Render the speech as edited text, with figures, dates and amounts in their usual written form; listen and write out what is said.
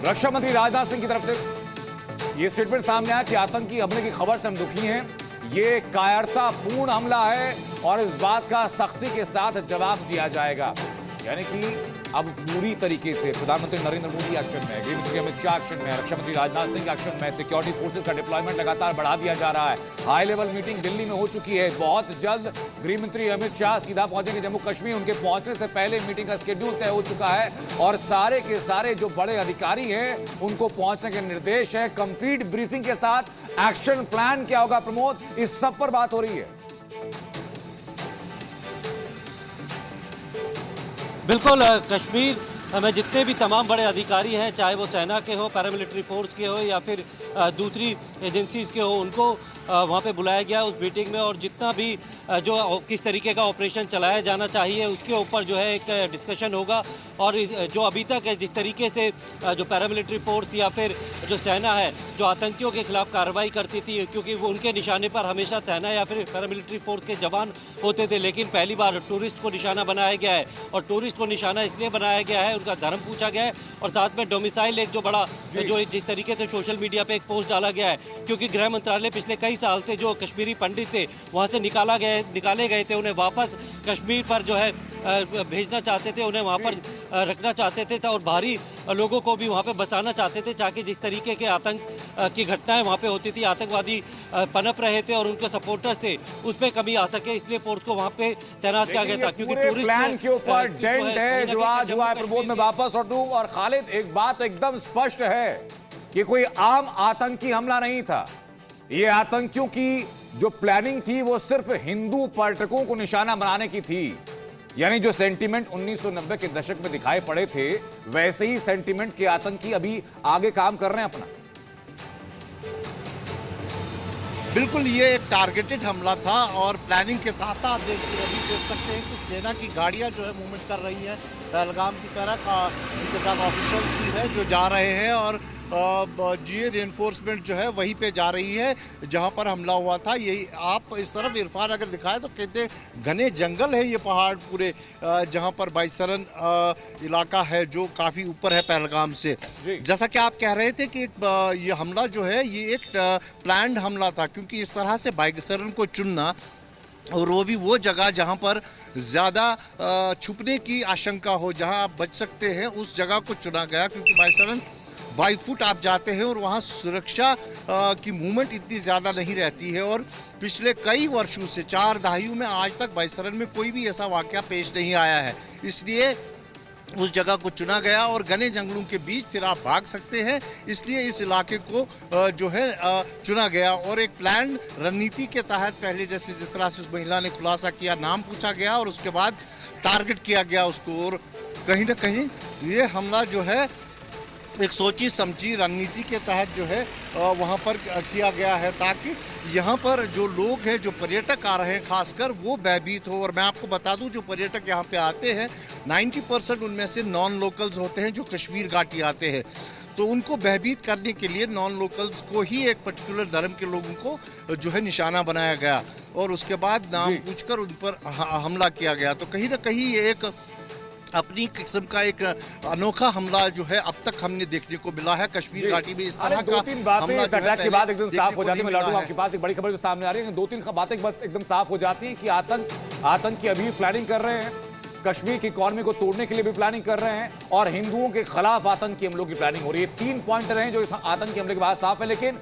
रक्षा मंत्री राजनाथ सिंह की तरफ से यह स्टेटमेंट सामने आया कि आतंकी हमले की खबर से हम दुखी हैं। ये कायरतापूर्ण हमला है और इस बात का सख्ती के साथ जवाब दिया जाएगा। यानी कि अब पूरी तरीके से प्रधानमंत्री नरेंद्र मोदी एक्शन में, गृह मंत्री अमित शाह एक्शन में, रक्षा मंत्री राजनाथ सिंह एक्शन में, सिक्योरिटी फोर्सेस का डिप्लॉयमेंट लगातार बढ़ा दिया जा रहा है। हाई लेवल मीटिंग दिल्ली में हो चुकी है। बहुत जल्द गृह मंत्री अमित शाह सीधा पहुंचेंगे जम्मू कश्मीर। उनके पहुंचने से पहले मीटिंग का शेड्यूल तय हो चुका है और सारे के सारे जो बड़े अधिकारी हैं उनको पहुंचने के निर्देश है। कंप्लीट ब्रीफिंग के साथ एक्शन प्लान क्या होगा प्रमोद, इस सब पर बात हो रही है। बिल्कुल, कश्मीर में जितने भी तमाम बड़े अधिकारी हैं, चाहे वो सेना के हो, पैरामिलिट्री फोर्स के हो या फिर दूसरी एजेंसीज के हो, उनको वहाँ पे बुलाया गया उस मीटिंग में। और जितना भी जो किस तरीके का ऑपरेशन चलाया जाना चाहिए उसके ऊपर जो है एक डिस्कशन होगा। और जो अभी तक है जिस तरीके से जो पैरामिलिट्री फोर्स या फिर जो सेना है जो आतंकियों के खिलाफ कार्रवाई करती थी, क्योंकि वो उनके निशाने पर हमेशा सेना या फिर पैरामिलिट्री फोर्स के जवान होते थे, लेकिन पहली बार टूरिस्ट को निशाना बनाया गया है। और टूरिस्ट को निशाना इसलिए बनाया गया है, उनका धर्म पूछा गया है और साथ में डोमिसाइल एक जो बड़ा जो जिस तरीके से सोशल मीडिया पे एक पोस्ट डाला गया है, क्योंकि गृह मंत्रालय पिछले कई साल से जो कश्मीरी पंडित थे वहाँ से निकाले गए थे, उन्हें वापस कश्मीर पर जो है भेजना चाहते थे, उन्हें वहाँ पर रखना चाहते थे और बाहरी लोगों को भी वहाँ पे बसाना चाहते थे, ताकि जिस तरीके के आतंक की घटनाएं वहाँ पे होती थी, आतंकवादी पनप रहे थे और उनके सपोर्टर्स थे, उसमें कमी आ सके, इसलिए फोर्स को वहाँ पे तैनात किया गया था। क्योंकि टूरिस्ट प्लान के ऊपर डेंट है जो आज हुआ है। प्रमोद में वापस लौटूं और खालिद, एक बात एकदम स्पष्ट है कि कोई आम आतंकी हमला नहीं था। ये आतंकियों की जो प्लानिंग थी वो सिर्फ हिंदू पर्यटकों को निशाना बनाने की थी। यानी जो सेंटीमेंट 1990 के दशक में दिखाई पड़े थे वैसे ही सेंटीमेंट के आतंकी अभी आगे काम कर रहे हैं अपना। बिल्कुल, ये एक टारगेटेड हमला था और प्लानिंग के तहत आप देख सकते हैं कि सेना की गाड़ियां जो है मूवमेंट कर रही हैं पहलगाम की तरफ। इनके साथ ऑफिशियल्स भी है जो जा रहे हैं और ये रेनफोर्समेंट जो है वहीं पे जा रही है जहां पर हमला हुआ था। यही आप इस तरफ इरफान अगर दिखाए तो कहते घने जंगल है ये पहाड़ पूरे, जहां पर बाईसरन इलाका है जो काफ़ी ऊपर है पहलगाम से। जैसा कि आप कह रहे थे कि ये हमला जो है ये एक प्लान्ड हमला था, क्योंकि इस तरह से बाईसरन को चुनना और वो भी वो जगह जहाँ पर ज़्यादा छुपने की आशंका हो, जहाँ आप बच सकते हैं, उस जगह को चुना गया। क्योंकि बाईसरन बाई फुट आप जाते हैं और वहाँ सुरक्षा की मूवमेंट इतनी ज़्यादा नहीं रहती है। और पिछले कई वर्षों से 4 दहाइयों में आज तक बाईसरन में कोई भी ऐसा वाक़या पेश नहीं आया है, इसलिए उस जगह को चुना गया और घने जंगलों के बीच फिर आप भाग सकते हैं, इसलिए इस इलाके को जो है चुना गया। और एक प्लान रणनीति के तहत पहले जैसे जिस तरह से उस महिला ने खुलासा किया, नाम पूछा गया और उसके बाद टारगेट किया गया उसको। और कहीं ना कहीं ये हमला जो है एक सोची समझी रणनीति के तहत जो है वहाँ पर किया गया है, ताकि यहाँ पर जो लोग हैं, जो पर्यटक आ रहे हैं खासकर, वो भयभीत हो। और मैं आपको बता दूं जो पर्यटक यहाँ पे आते हैं 90% उनमें से नॉन लोकल्स होते हैं जो कश्मीर घाटी आते हैं। तो उनको भयभीत करने के लिए नॉन लोकल्स को ही एक पर्टिकुलर धर्म के लोगों को जो है निशाना बनाया गया और उसके बाद नाम पूछकर उन पर हमला किया गया। तो कहीं ना कहीं ये एक अपनी किस्म का एक अनोखा हमला जो है अब तक हमने देखने को मिला है कश्मीर घाटी में। इस तरह का 2-3 बातें अटैक के बाद एकदम साफ हो जाती है। मैं लौटूंगा आपके पास, एक बड़ी खबर सामने आ रही है, 2-3 बातें एकदम साफ हो जाती हैं कि आतंक की अभी प्लानिंग कर रहे हैं, कश्मीर की इकॉनमी को तोड़ने के लिए भी प्लानिंग कर रहे हैं और हिंदुओं के खिलाफ आतंकी हमलों की प्लानिंग हो रही है। 3 पॉइंट रहे जो इस आतंकी हमले के बाद साफ है। लेकिन